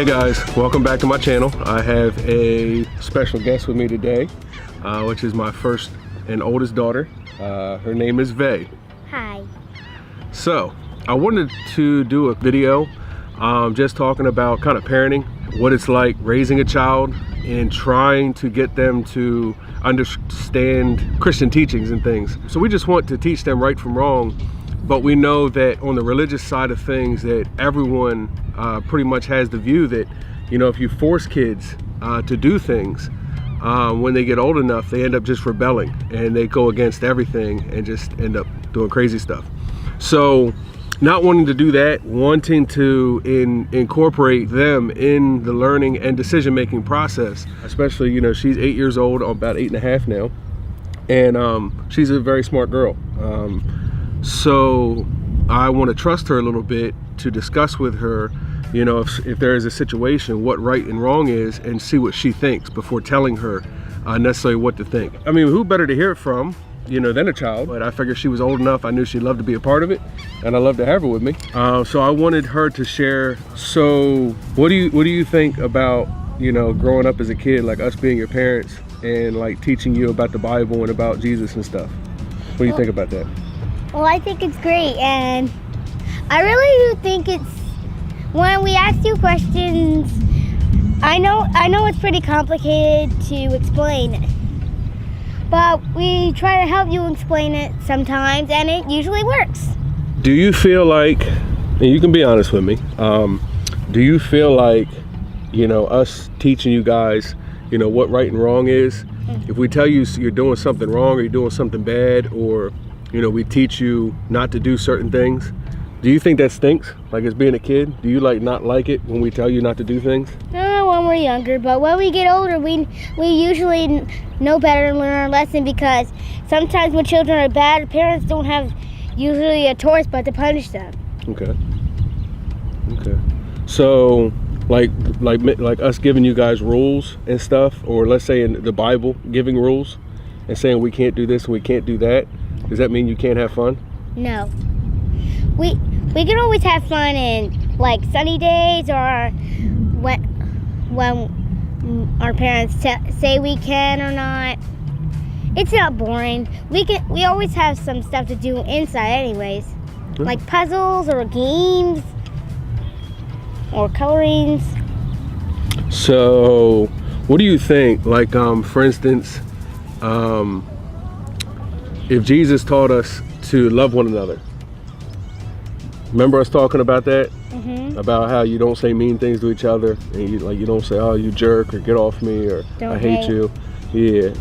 Hey guys, welcome back to my channel. I have a special guest with me today, which is my first and oldest daughter. Her name is Vay. Hi. So, I wanted to do a video just talking about kind of parenting, what it's like raising a child and trying to get them to understand Christian teachings and things. So we just want to teach them right from wrong, but we know that on the religious side of things that everyone pretty much has the view that, you know, if you force kids to do things, when they get old enough, they end up just rebelling and they go against everything and just end up doing crazy stuff. So not wanting to do that, wanting to incorporate them in the learning and decision-making process, especially, you know, she's 8 years old, about 8.5 now, and she's a very smart girl. So I want to trust her a little bit to discuss with her, you know, if there is a situation, what right and wrong is, and see what she thinks before telling her necessarily what to think. I mean, who better to hear it from, you know, than a child? But I figured she was old enough, I knew she'd love to be a part of it, and I love to have her with me. So I wanted her to share. So what do you think about, you know, growing up as a kid, like us being your parents and like teaching you about the Bible and about Jesus and stuff? What do you think about that? Well, I think it's great, and I really do think it's, when we ask you questions, I know it's pretty complicated to explain, but we try to help you explain it sometimes, and it usually works. Do you feel like, and you can be honest with me, do you feel like, you know, us teaching you guys, you know, what right and wrong is, if we tell you you're doing something wrong or you're doing something bad, or, you know, we teach you not to do certain things, do you think that stinks? Like, as being a kid, do you like not like it when we tell you not to do things? When we're younger, but when we get older, we usually know better and learn our lesson, because sometimes when children are bad, parents don't have usually a choice but to punish them. Okay. So, like us giving you guys rules and stuff, or let's say in the Bible giving rules and saying we can't do this and we can't do that, does that mean you can't have fun? No. We can always have fun in like sunny days, or when our parents say we can or not. It's not boring. We always have some stuff to do inside anyways, like puzzles or games or colorings. So what do you think, like for instance, if Jesus taught us to love one another? Remember us talking about that? Mm-hmm. About how you don't say mean things to each other, and you don't say, oh, you jerk, or get off me, or I hate you. Yeah.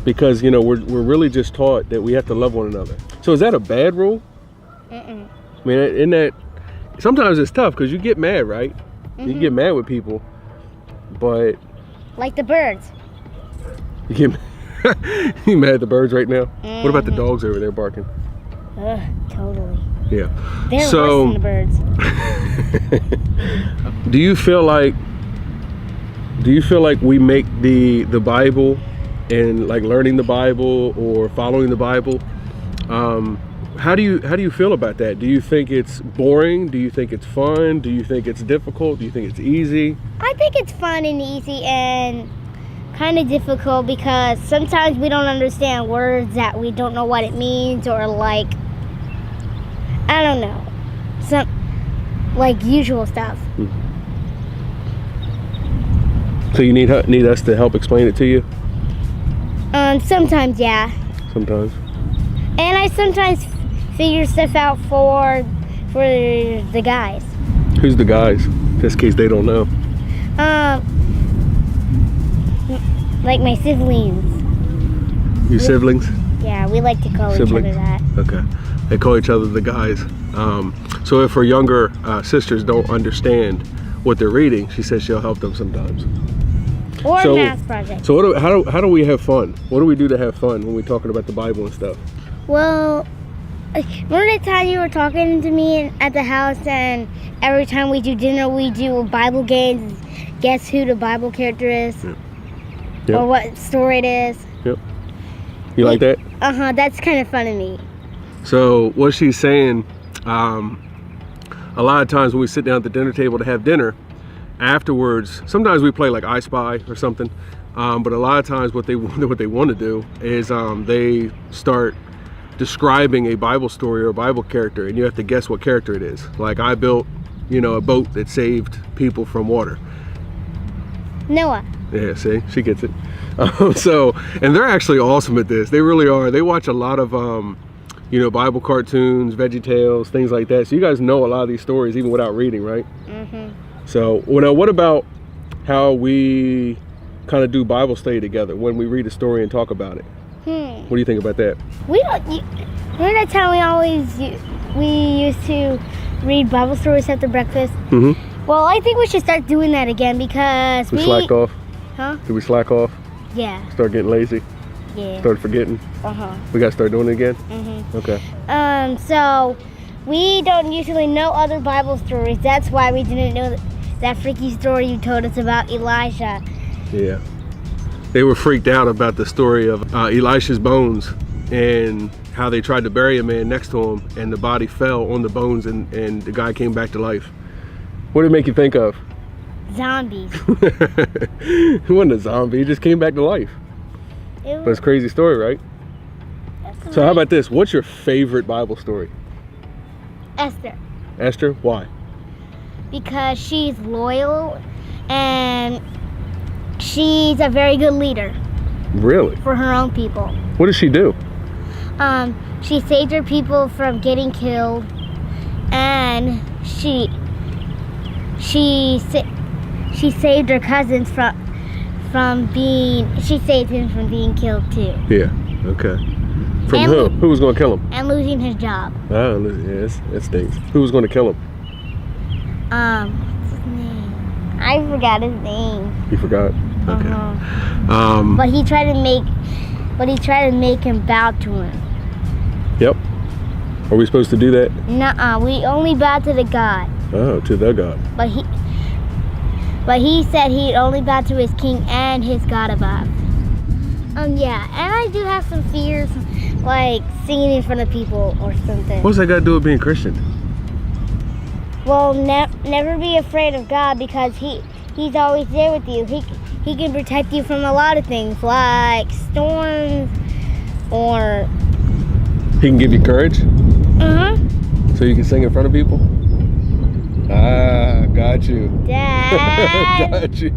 Because, you know, we're really just taught that we have to love one another. So is that a bad rule? I mean, in that, sometimes it's tough because you get mad, right? You get mad with people, but like the birds. You mad at the birds right now? What about the dogs over there barking? Totally. Yeah. They're worse than the birds. Do you feel like we make the Bible and like learning the Bible or following the Bible? How do you feel about that? Do you think it's boring? Do you think it's fun? Do you think it's difficult? Do you think it's easy? I think it's fun and easy and kind of difficult, because sometimes we don't understand words that we don't know what it means, or like, I don't know, some like usual stuff. So you need us to help explain it to you? Sometimes, yeah. Sometimes. And I sometimes figure stuff out for the guys. Who's the guys? Just in case they don't know. Like my siblings. Your siblings? Yeah, we like to call each other that. Okay. They call each other the guys. So if her younger sisters don't understand what they're reading, she says she'll help them sometimes. Or a math project. So how do we have fun? What do we do to have fun when we're talking about the Bible and stuff? Well, remember the time you were talking to me at the house, and every time we do dinner, we do Bible games, guess who the Bible character is? Yep. Or what story it is? Yep. You like that? That's kind of fun to me. So what she's saying, a lot of times when we sit down at the dinner table to have dinner, afterwards, sometimes we play like I Spy or something, but a lot of times what they want to do is they start describing a Bible story or a Bible character, and you have to guess what character it is. Like, I built, you know, a boat that saved people from water. Noah. Yeah, see, she gets it. So, and they're actually awesome at this. They really are. They watch a lot of, you know, Bible cartoons, VeggieTales, things like that. So you guys know a lot of these stories even without reading, right? Mm-hmm. So, well, now what about how we kind of do Bible study together when we read a story and talk about it? What do you think about that? We don't. Remember that time we used to read Bible stories after breakfast? Mm-hmm. Well, I think we should start doing that again because we slacked off. Huh? Did we slack off? Yeah. Start getting lazy? Yeah. Start forgetting? Uh-huh. We gotta start doing it again? Mm-hmm. Okay. So we don't usually know other Bible stories. That's why we didn't know that freaky story you told us about Elijah. Yeah. They were freaked out about the story of Elisha's bones and how they tried to bury a man next to him and the body fell on the bones and the guy came back to life. What did it make you think of? Zombies. He wasn't a zombie, he just came back to life. But it's a crazy story, right? So how about this? What's your favorite Bible story? Esther. Esther? Why? Because she's loyal and she's a very good leader. Really? For her own people. What did she do? She saved her people from getting killed, and she saved her cousins she saved him from being killed too. Yeah. Okay. From who? Who was going to kill him? And losing his job. Oh, yes, that stinks. Who was going to kill him? What's his name? I forgot his name. You forgot? Okay. But he tried to make him bow to him. Yep. Are we supposed to do that? Nuh-uh. We only bow to the God. Oh, to the God. But he said he'd only bow to his king and his God above. Yeah, and I do have some fears, like singing in front of people or something. What's that got to do with being Christian? Well, never be afraid of God because he's always there with you. He can protect you from a lot of things, like storms or... He can give you courage? Uh-huh. So you can sing in front of people? Ah, got you. Dad. Got you.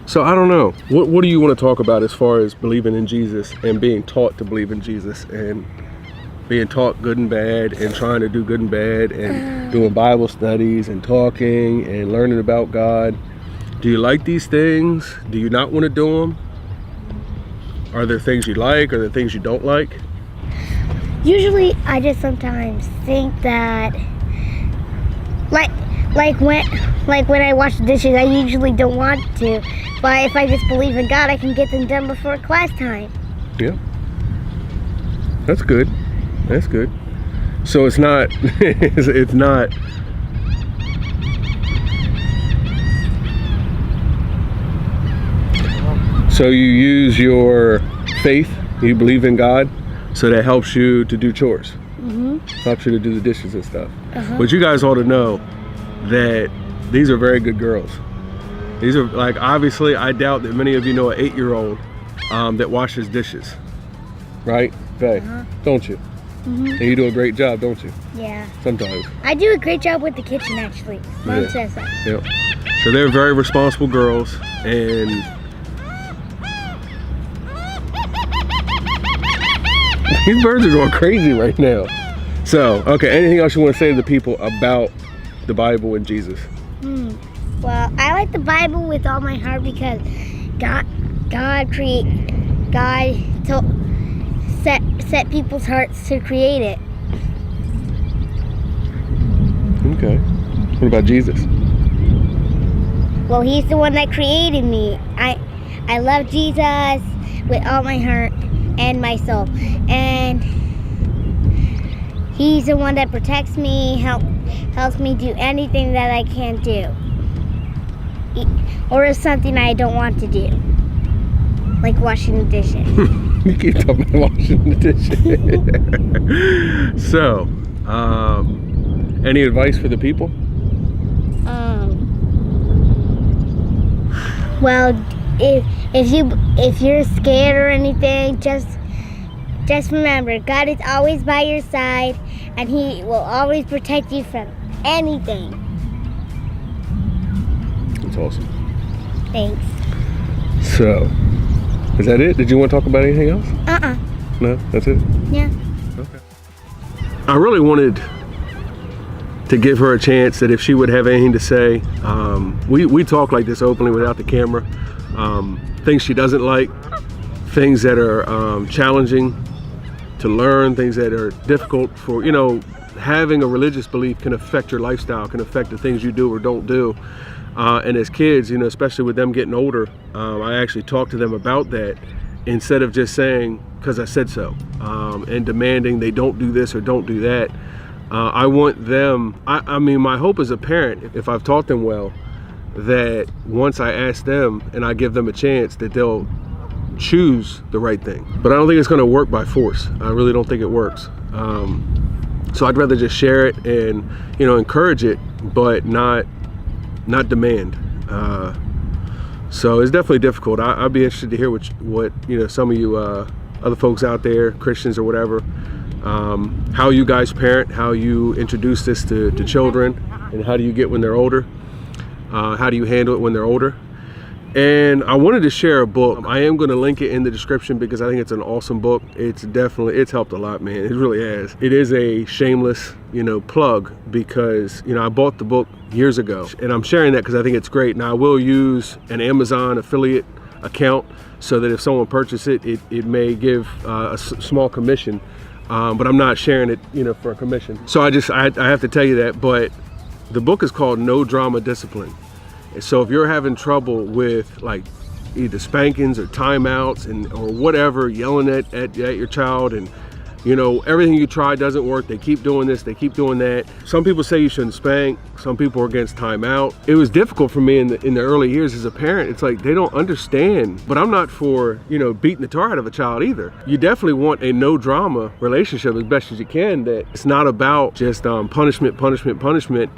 So I don't know. What do you want to talk about as far as believing in Jesus and being taught to believe in Jesus and being taught good and bad and trying to do good and bad and doing Bible studies and talking and learning about God? Do you like these things? Do you not want to do them? Are there things you like? Are there things you don't like? Usually, I just sometimes think that, like when I wash the dishes, I usually don't want to. But if I just believe in God, I can get them done before class time. Yeah. That's good. That's good. So it's not, it's not, so you use your faith, you believe in God, so that helps you to do chores. Mm-hmm. Helps you to do the dishes and stuff. But you guys ought to know that these are very good girls. These are, like, obviously, I doubt that many of you know an 8-year-old that washes dishes. Right? Faye, don't you? And you do a great job, don't you? Yeah. Sometimes. I do a great job with the kitchen, actually. Mom says that. Yep. So they're very responsible girls, and these birds are going crazy right now. So, okay, anything else you want to say to the people about the Bible and Jesus? Well, I like the Bible with all my heart because God set people's hearts to create it. Okay. What about Jesus? Well, he's the one that created me. I love Jesus with all my heart and my soul. And he's the one that protects me, helps me do anything that I can't do. Or is something I don't want to do. Like washing the dishes. You keep talking about washing the dishes. So, any advice for the people? Well, if you're scared or anything, just remember, God is always by your side, and He will always protect you from anything. That's awesome. Thanks. So, is that it? Did you want to talk about anything else? No, that's it? Yeah. Okay. I really wanted to give her a chance that if she would have anything to say, we talk like this openly without the camera. Things she doesn't like, things that are challenging to learn, things that are difficult for, having a religious belief can affect your lifestyle, can affect the things you do or don't do. And as kids, especially with them getting older, I actually talk to them about that instead of just saying, because I said so, and demanding they don't do this or don't do that. I want them, I mean, my hope as a parent, if I've taught them well, that once I ask them and I give them a chance, that they'll choose the right thing. But I don't think it's going to work by force. I really don't think it works. So I'd rather just share it and, encourage it, but not demand. So it's definitely difficult. I'd be interested to hear what some of you other folks out there, Christians or whatever, how you guys parent, how you introduce this to children, and how do you get when they're older? How do you handle it when they're older? And I wanted to share a book. I am going to link it in the description because I think it's an awesome book. It's helped a lot, man. It really has. It is a shameless, plug because, I bought the book years ago, and I'm sharing that because I think it's great. Now I will use an Amazon affiliate account so that if someone purchases it, it may give a small commission, but I'm not sharing it, for a commission. So I have to tell you that, but the book is called No Drama Discipline. So if you're having trouble with like either spankings or timeouts or whatever, yelling at your child, and everything you try doesn't work, they keep doing this, they keep doing that. Some people say you shouldn't spank, some people are against timeout. It was difficult for me in the early years as a parent. It's like they don't understand, but I'm not for beating the tar out of a child either. You definitely want a no drama relationship as best as you can, that it's not about just punishment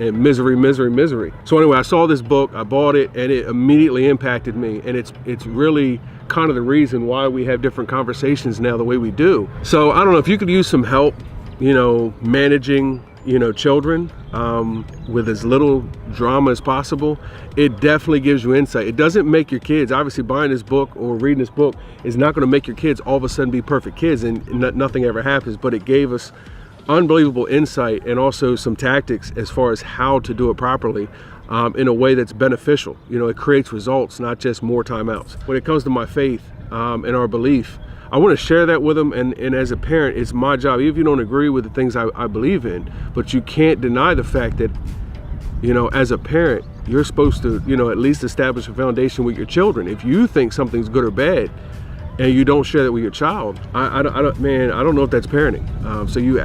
and misery. So anyway, I saw this book, I bought it, and it immediately impacted me, and it's really kind of the reason why we have different conversations now the way we do. So I don't know if you could use some help, managing, children with as little drama as possible. It definitely gives you insight. It doesn't make your kids, obviously buying this book or reading this book is not going to make your kids all of a sudden be perfect kids and nothing ever happens, but it gave us unbelievable insight and also some tactics as far as how to do it properly. In a way that's beneficial. It creates results, not just more timeouts. When it comes to my faith and our belief, I want to share that with them, and as a parent, it's my job, even if you don't agree with the things I believe in, but you can't deny the fact that, as a parent, you're supposed to, at least establish a foundation with your children. If you think something's good or bad, and you don't share that with your child, I don't know if that's parenting. So you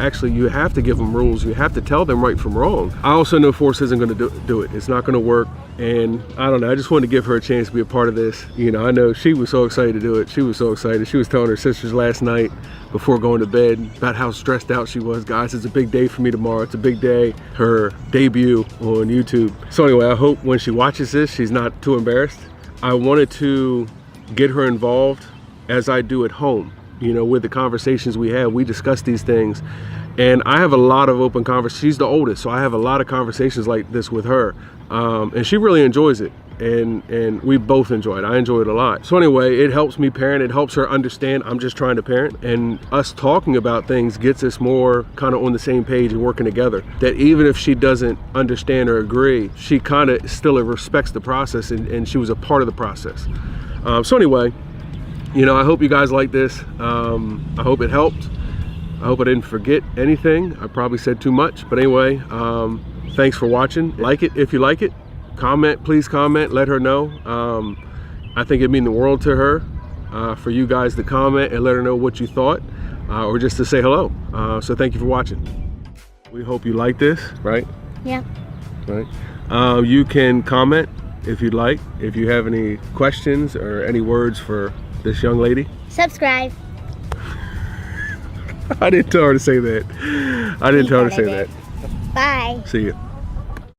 have to give them rules. You have to tell them right from wrong. I also know force isn't going to do it. It's not going to work. And I don't know, I just wanted to give her a chance to be a part of this. I know she was so excited to do it. She was so excited. She was telling her sisters last night before going to bed about how stressed out she was. Guys, it's a big day for me tomorrow. It's a big day, her debut on YouTube. So anyway, I hope when she watches this, she's not too embarrassed. I wanted to get her involved as I do at home, with the conversations we have. We discuss these things, and I have a lot of open conversations. She's the oldest, so I have a lot of conversations like this with her, and she really enjoys it, and we both enjoy it. I enjoy it a lot. So anyway, it helps me parent. It helps her understand I'm just trying to parent, and us talking about things gets us more kind of on the same page and working together, that even if she doesn't understand or agree, she kind of still respects the process, and she was a part of the process. So anyway, I hope you guys like this. I hope it helped. I hope I didn't forget anything. I probably said too much, but anyway, thanks for watching. Like it if you like it. Comment, please comment, let her know. I think it'd mean the world to her for you guys to comment and let her know what you thought, or just to say hello. So thank you for watching. We hope you like this, right? Yeah. Right. You can comment if you'd like, if you have any questions or any words for this young lady. Subscribe. I didn't tell her to say that. I didn't tell her to say that. Bye. See you.